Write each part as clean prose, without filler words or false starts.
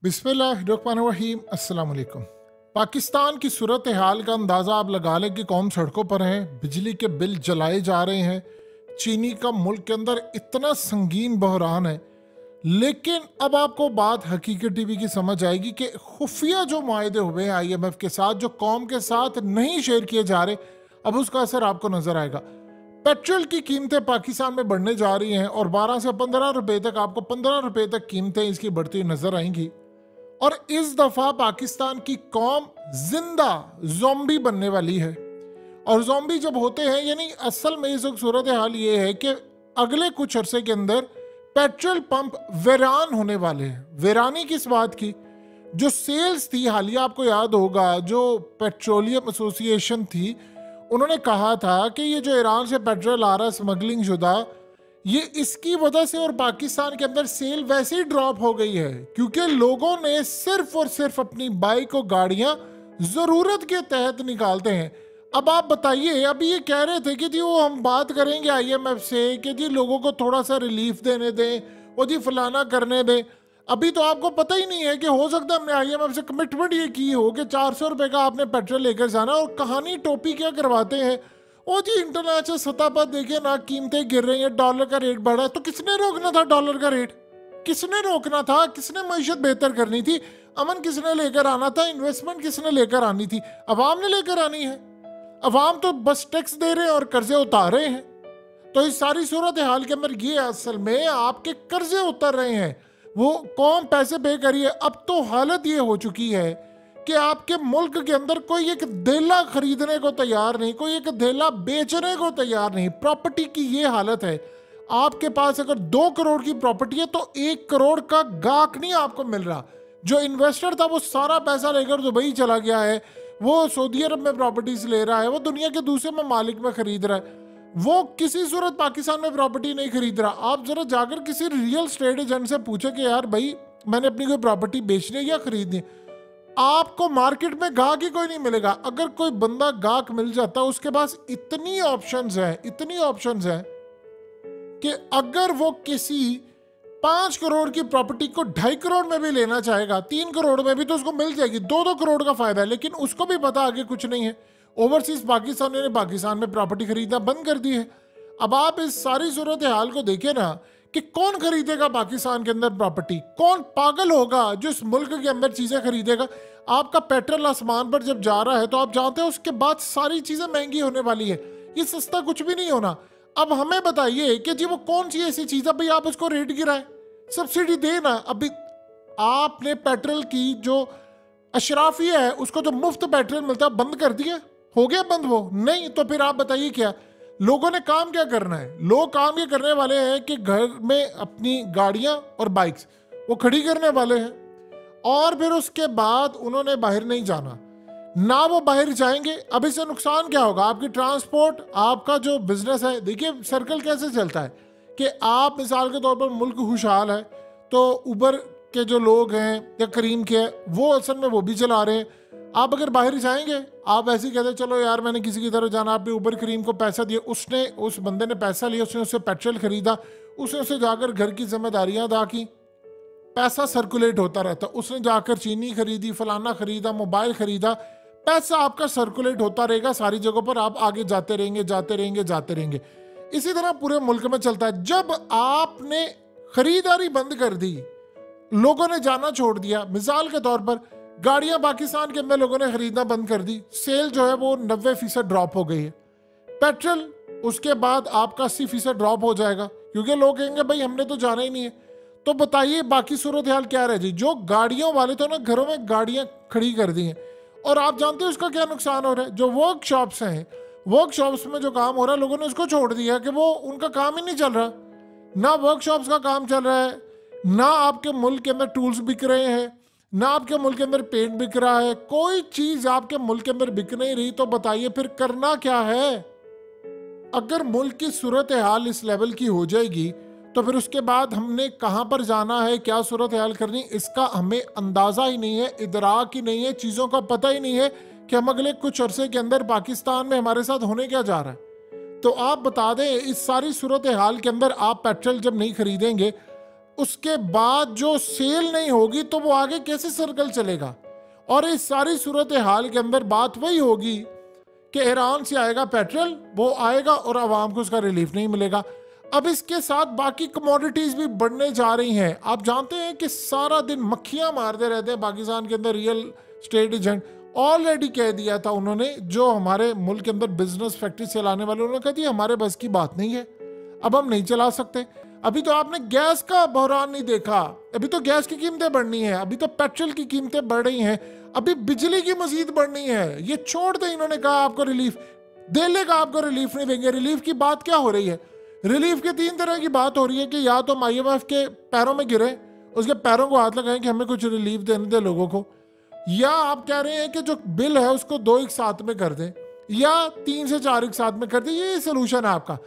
बिस्मिल्लाहिर्रहमानिर्रहीम। अस्सलाम वालेकुम। पाकिस्तान की सूरत हाल का अंदाज़ा आप लगा लें कि कौम सड़कों पर हैं, बिजली के बिल जलाए जा रहे हैं, चीनी का मुल्क के अंदर इतना संगीन बहरान है। लेकिन अब आपको बात हकीकत टीवी की समझ आएगी कि खुफिया जो मुआहदे हुए हैं IMF के साथ, जो कौम के साथ नहीं शेयर किए जा रहे, अब उसका असर आपको नजर आएगा। पेट्रोल की कीमतें पाकिस्तान में बढ़ने जा रही हैं और 12 से 15 रुपए तक, आपको 15 रुपए तक कीमतें इसकी बढ़ती हुई नजर आएंगी। और इस दफा पाकिस्तान की कौम जिंदा ज़ॉम्बी बनने वाली है। और ज़ॉम्बी जब होते हैं, यानी असल में इस वक्त सूरत हाल ये है कि अगले कुछ अरसे के अंदर पेट्रोल पंप वीरान होने वाले हैं। वीरानी किस बात की? जो सेल्स थी हालिया, आपको याद होगा, जो पेट्रोलियम एसोसिएशन थी, उन्होंने कहा था कि ये जो ईरान से पेट्रोल आ रहा है स्मगलिंग शुदा, ये इसकी वजह से और पाकिस्तान के अंदर सेल वैसे ही ड्रॉप हो गई है क्योंकि लोगों ने सिर्फ और सिर्फ अपनी बाइक और गाड़ियां जरूरत के तहत निकालते हैं। अब आप बताइए, अभी ये कह रहे थे कि जी वो हम बात करेंगे IMF से कि जी लोगों को थोड़ा सा रिलीफ देने दें, वो जी फलाना करने दें। अभी तो आपको पता ही नहीं है कि हो सकता है हमने IMF से कमिटमेंट ये की हो कि 400 रुपए का आपने पेट्रोल लेकर जाना, और कहानी टोपी क्या करवाते हैं, ओ जी इंटरनेशनल सतह पर देखिए ना कीमतें गिर रही हैं, डॉलर का रेट बढ़ा है। तो किसने रोकना था डॉलर का रेट? किसने रोकना था? किसने मईशत बेहतर करनी थी? अमन किसने लेकर आना था? इन्वेस्टमेंट किसने लेकर आनी थी? अवाम ने लेकर आनी है। अवाम तो बस टैक्स दे रहे हैं और कर्जे उतार रहे हैं। तो इस सारी सूरत हाल के अंदर ये असल में आपके कर्जे उतर रहे हैं, वो कौम पैसे पे करिए। अब तो हालत ये हो चुकी है कि आपके मुल्क के अंदर कोई एक धेला खरीदने को तैयार नहीं, कोई एक धेला बेचने को तैयार नहीं। प्रॉपर्टी की ये हालत है, आपके पास अगर 2 करोड़ की प्रॉपर्टी है तो 1 करोड़ का गाहक नहीं आपको मिल रहा। जो इन्वेस्टर था वो सारा पैसा लेकर दुबई चला गया है, वो सऊदी अरब में प्रॉपर्टीज ले रहा है, वो दुनिया के दूसरे ममालिक में खरीद रहा है, वो किसी सूरत पाकिस्तान में प्रॉपर्टी नहीं खरीद रहा। आप जरा जाकर किसी रियल स्टेट एजेंट से पूछे कि यार भाई मैंने अपनी कोई प्रॉपर्टी बेचनी है या खरीदनी है, आपको मार्केट में गाहक ही कोई नहीं मिलेगा। अगर कोई बंदा गाहक मिल जाता है, उसके पास इतनी ऑप्शंस हैं, इतनी ऑप्शंस हैं कि अगर वो किसी 5 करोड़ की प्रॉपर्टी को 2.5 करोड़ में भी लेना चाहेगा, 3 करोड़ में भी, तो उसको मिल जाएगी। 2-2 करोड़ का फायदा है। लेकिन उसको भी पता आगे कुछ नहीं है। ओवरसीज पाकिस्तानियों ने पाकिस्तान में प्रॉपर्टी खरीदना बंद कर दी है। अब आप इस सारी सूरत हाल को देखिए ना कि कौन खरीदेगा पाकिस्तान के अंदर प्रॉपर्टी? कौन पागल होगा जो इस मुल्क के अंदर चीजें खरीदेगा? आपका पेट्रोल आसमान पर जब जा रहा है तो आप जानते हैं उसके बाद सारी चीजें महंगी होने वाली है। ये सस्ता कुछ भी नहीं होना। अब हमें बताइए कि जी वो कौन सी ऐसी चीज है भाई आप उसको रेट गिराए, सब्सिडी देना। अभी आपने पेट्रोल की जो अशराफिया है, उसको जो मुफ्त पेट्रोल मिलता है, बंद कर दिया। हो गया बंद? वो नहीं। तो फिर आप बताइए क्या लोगों ने काम क्या करना है? लोग काम ये करने वाले हैं कि घर में अपनी गाड़ियां और बाइक्स वो खड़ी करने वाले हैं, और फिर उसके बाद उन्होंने बाहर नहीं जाना ना, वो बाहर जाएंगे। अब इससे नुकसान क्या होगा? आपकी ट्रांसपोर्ट, आपका जो बिजनेस है, देखिए सर्कल कैसे चलता है कि आप मिसाल के तौर पर मुल्क खुशहाल है तो उबर के जो लोग हैं या करीम के हैं, वो असल में वो भी चला रहे हैं। आप अगर बाहर जाएंगे, आप ऐसे ही कहते हैं चलो यार मैंने किसी की तरफ जाना, आपने उबर करीम को पैसा दिया, उसने, उस बंदे ने पैसा लिया, उसने उससे पेट्रोल खरीदा, उसने उससे जाकर घर की जिम्मेदारियां अदा की, पैसा सर्कुलेट होता रहता। उसने जाकर चीनी खरीदी, फलाना खरीदा, मोबाइल खरीदा, पैसा आपका सर्कुलेट होता रहेगा सारी जगहों पर। आप आगे जाते रहेंगे, जाते रहेंगे, जाते रहेंगे। इसी तरह पूरे मुल्क में चलता है। जब आपने खरीदारी बंद कर दी, लोगों ने जाना छोड़ दिया, मिसाल के तौर पर गाड़ियां पाकिस्तान के अंदर लोगों ने खरीदना बंद कर दी, सेल जो है वो 90% ड्रॉप हो गई है। पेट्रोल उसके बाद आपका 80% ड्रॉप हो जाएगा क्योंकि लोग कहेंगे भाई हमने तो जाना ही नहीं है। तो बताइए बाकी सूरत हाल क्या रह जी? जो गाड़ियों वाले तो ना घरों में गाड़ियां खड़ी कर दी हैं, और आप जानते हैं उसका क्या नुकसान हो रहा है? जो वर्कशॉप्स हैं, वर्कशॉप्स में जो काम हो रहा है, लोगों ने उसको छोड़ दिया कि वो उनका काम ही नहीं चल रहा। ना वर्कशॉप्स का काम चल रहा है, ना आपके मुल्क के अंदर टूल्स बिक रहे हैं, ना आपके मुल्क के अंदर पेंट बिक रहा है। कोई चीज आपके मुल्क के अंदर बिक नहीं रही। तो बताइए फिर करना क्या है? अगर मुल्क की सूरत हाल इस लेवल की हो जाएगी तो फिर उसके बाद हमने कहां पर जाना है, क्या सूरत हाल करनी, इसका हमें अंदाजा ही नहीं है, इदराक ही नहीं है, चीजों का पता ही नहीं है कि हम अगले कुछ अरसे के अंदर पाकिस्तान में हमारे साथ होने क्या जा रहा है। तो आप बता दें, इस सारी सूरत हाल के अंदर आप पेट्रोल जब नहीं खरीदेंगे, उसके बाद जो सेल नहीं होगी तो वो आगे कैसे सर्कल चलेगा। और इस सारी सूरत हाल के अंदर बात वही होगी कि ईरान से आएगा पेट्रोल, वो आएगा और आवाम को उसका रिलीफ नहीं मिलेगा। अब इसके साथ बाकी कमोडिटीज भी बढ़ने जा रही हैं। आप जानते हैं कि सारा दिन मक्खियां मारते रहते हैं पाकिस्तान के अंदर रियल स्टेट एजेंट। ऑलरेडी कह दिया था उन्होंने, जो हमारे मुल्क के अंदर बिजनेस फैक्ट्री चलाने वाले, उन्होंने कहा जी हमारे बस की बात नहीं है, अब हम नहीं चला सकते। अभी तो आपने गैस का बहरान नहीं देखा, अभी तो गैस की कीमतें बढ़नी है, अभी तो पेट्रोल की कीमतें बढ़ रही हैं, अभी बिजली की मजीद बढ़नी है। ये छोड़ दे, इन्होंने कहा आपको रिलीफ दे लेगा, आपको रिलीफ नहीं देंगे। रिलीफ की बात क्या हो रही है? रिलीफ के 3 तरह की बात हो रही है कि या तो IMF के पैरों में गिरे, उसके पैरों को हाथ लगाएं कि हमें कुछ रिलीफ देने दे लोगों को, या आप कह रहे हैं कि जो बिल है उसको 2 एक साथ में कर दें या 3 से 4 एक साथ में कर दें। ये सोल्यूशन है आपका।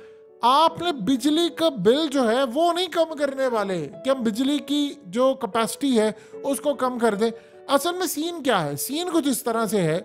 आपने बिजली का बिल जो है वो नहीं कम करने वाले कि हम बिजली की जो कैपेसिटी है उसको कम कर दें। असल में सीन क्या है? सीन कुछ इस तरह से है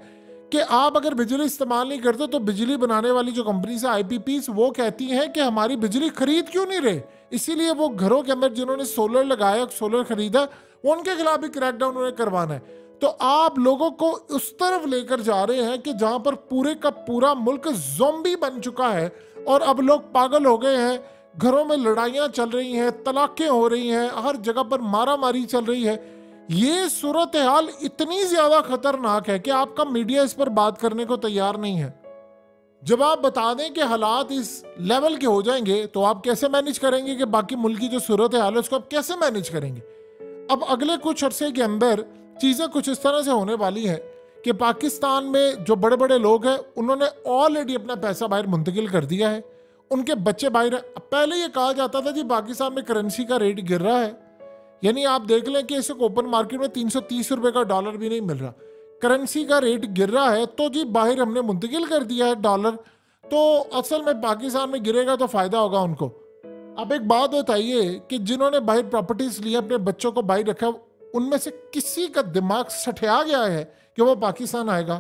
कि आप अगर बिजली इस्तेमाल नहीं करते तो बिजली बनाने वाली जो कंपनी है IPPs, वो कहती हैं कि हमारी बिजली खरीद क्यों नहीं रहे। इसीलिए वो घरों के अंदर जिन्होंने सोलर लगाया, सोलर खरीदा, उनके खिलाफ भी क्रैकडाउन उन्हें करवाना है। तो आप लोगों को उस तरफ लेकर जा रहे हैं कि जहां पर पूरे का पूरा मुल्क ज़ॉम्बी बन चुका है और अब लोग पागल हो गए हैं। घरों में लड़ाइयां चल रही हैं, तलाकें हो रही हैं, हर जगह पर मारा मारी चल रही है। ये सूरत हाल इतनी ज्यादा खतरनाक है कि आपका मीडिया इस पर बात करने को तैयार नहीं है। जब आप बता दें कि हालात इस लेवल के हो जाएंगे तो आप कैसे मैनेज करेंगे कि बाकी मुल्क की जो सूरत हाल है उसको आप कैसे मैनेज करेंगे? अब अगले कुछ अरसे के अंदर चीज़ें कुछ इस तरह से होने वाली हैं कि पाकिस्तान में जो बड़े बड़े लोग हैं उन्होंने ऑलरेडी अपना पैसा बाहर मुंतकिल कर दिया है, उनके बच्चे बाहर। पहले ये कहा जाता था जी पाकिस्तान में करेंसी का रेट गिर रहा है, यानी आप देख लें कि इस ओपन मार्केट में 330 रुपए का डॉलर भी नहीं मिल रहा, करेंसी का रेट गिर रहा है, तो जी बाहर हमने मुंतकिल कर दिया है डॉलर, तो असल में पाकिस्तान में गिरेगा तो फायदा होगा उनको। अब एक बात बताइए कि जिन्होंने बाहर प्रॉपर्टीज ली, अपने बच्चों को बाहर रखा, उनमें से किसी का दिमाग सठिया गया है कि वो पाकिस्तान आएगा?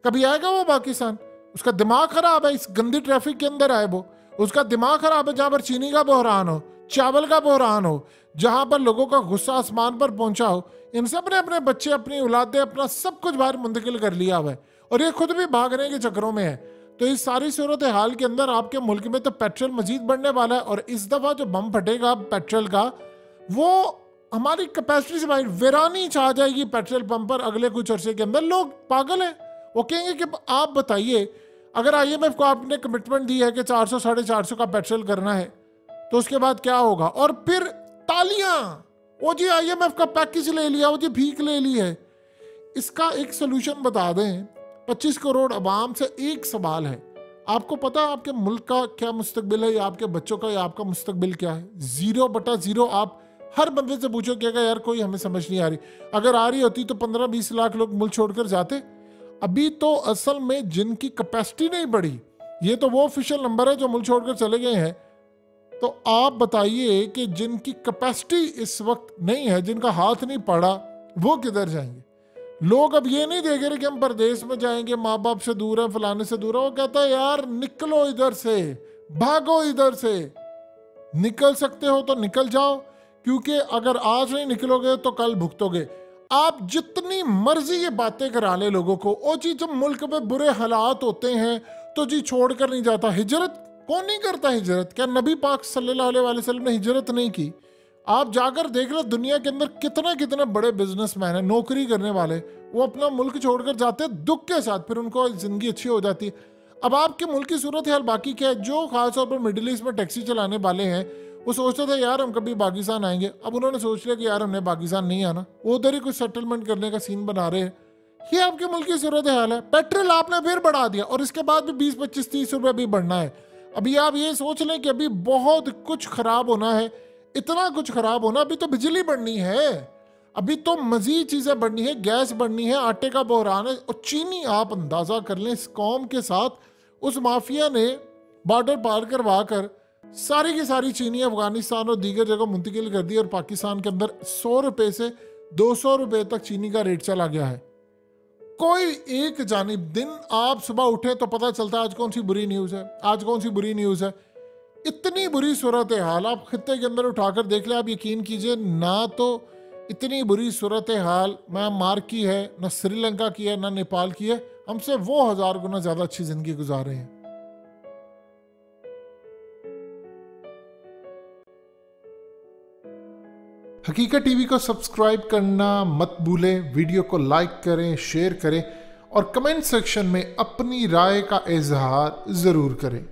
कभी आएगा वो पाकिस्तान? उसका दिमाग खराब है, इस गंदी ट्रैफिक के अंदर आए वो, उसका दिमाग खराब है। जहां पर चीनी का बहरान हो, चावल का बहरान हो, जहां पर लोगों का गुस्सा आसमान पर पहुंचा हो, इन सब ने अपने बच्चे, अपनी औलादे, अपना सब कुछ बाहर मुंतकिल कर लिया हुआ है और ये खुद भी भागने के चक्करों में है। तो इस सारी सूरत हाल के अंदर आपके मुल्क में तो पेट्रोल मजीद बढ़ने वाला है और इस दफा जो बम फटेगा पेट्रोल का, वो हमारी कैपेसिटी से बाहर वीरानी छा जाएगी पेट्रोल पंप पर अगले कुछ अरसे के अंदर। लोग पागल हैं, वो कहेंगे कि आप बताइए, अगर IMF को आपने कमिटमेंट दी है कि 400 450 का पेट्रोल करना है तो उसके बाद क्या होगा? और फिर तालियां, वो जी IMF का पैकेज ले लिया, वो जी भीख ले ली है। इसका एक सोल्यूशन बता दें। 25 करोड़ अवाम से एक सवाल है, आपको पता है आपके मुल्क का क्या मुस्तकबिल है, या आपके बच्चों का या आपका मुस्तकबिल क्या है? 0/0। आप हर बंदे से पूछो कि यार कोई हमें समझ नहीं आ रही, अगर आ रही होती तो 15-20 लाख लोग मुल्क छोड़कर जाते। अभी तो असल में जिनकी कैपेसिटी नहीं बढ़ी, ये तो वो ऑफिशियल नंबर है जो मुल्क छोड़कर चले गए हैं, तो आप बताइए कि जिनकी कैपेसिटी इस वक्त नहीं है, जिनका हाथ नहीं पड़ा, वो किधर जाएंगे? लोग अब ये नहीं देख रहे कि हम परदेश में जाएंगे, माँ बाप से दूर है, फलाने से दूर है। वो कहता है यार निकलो इधर से, भागो इधर से, निकल सकते हो तो निकल जाओ, क्योंकि अगर आज नहीं निकलोगे तो कल भुगतोगे। आप जितनी मर्जी ये बातें करा ले लोगों को, ओ जी जब मुल्क में बुरे हालात होते हैं तो जी छोड़कर नहीं जाता। हिजरत कौन नहीं करता? हिजरत क्या नबी पाक सल्लल्लाहु अलैहि वसल्लम ने हिजरत नहीं की? आप जाकर देख लो दुनिया के अंदर कितने कितने बड़े बिजनेसमैन हैं, नौकरी करने वाले, वो अपना मुल्क छोड़कर जाते हैं दुख के साथ, फिर उनको जिंदगी अच्छी हो जाती है। अब आपके मुल्क की सूरत हाल बाकी क्या है? जो खासतौर पर मिडिल ईस्ट में टैक्सी चलाने वाले हैं वो सोचते थे यार हम कभी पाकिस्तान आएंगे, अब उन्होंने सोच लिया कि यार हमने पाकिस्तान नहीं आना, वो उधर ही कुछ सेटलमेंट करने का सीन बना रहे हैं। ये आपके मुल्क की सूरत हाल है। पेट्रोल आपने फिर बढ़ा दिया और इसके बाद भी 20, 25, 30 रुपये भी बढ़ना है। अभी आप ये सोच लें कि अभी बहुत कुछ खराब होना है, इतना कुछ खराब होना। अभी तो बिजली बढ़नी है, अभी तो मजीद चीजें बढ़नी है, गैस बढ़नी है, आटे का बहरान है और चीनी। आप अंदाजा कर लें इस कौम के साथ उस माफिया ने बॉर्डर पार करवा कर सारी की सारी चीनी अफगानिस्तान और दीगर जगह मुंतकिल कर दी और पाकिस्तान के अंदर 100 रुपए से 200 रुपए तक चीनी का रेट चला गया है। कोई एक जानिब दिन आप सुबह उठे तो पता चलता है आज कौन सी बुरी न्यूज़ है, आज कौन सी बुरी न्यूज़ है। इतनी बुरी सूरत हाल आप खित्ते के अंदर उठाकर देख ले, आप यकीन कीजिए ना तो इतनी बुरी सूरत हाल म्यांमार की है, ना श्रीलंका की है, ना नेपाल की है। हमसे वो 1000 गुना ज्यादा अच्छी जिंदगी गुजार रहे हैं। हकीकत टीवी को सब्सक्राइब करना मत भूलें, वीडियो को लाइक करें, शेयर करें और कमेंट सेक्शन में अपनी राय का इजहार जरूर करें।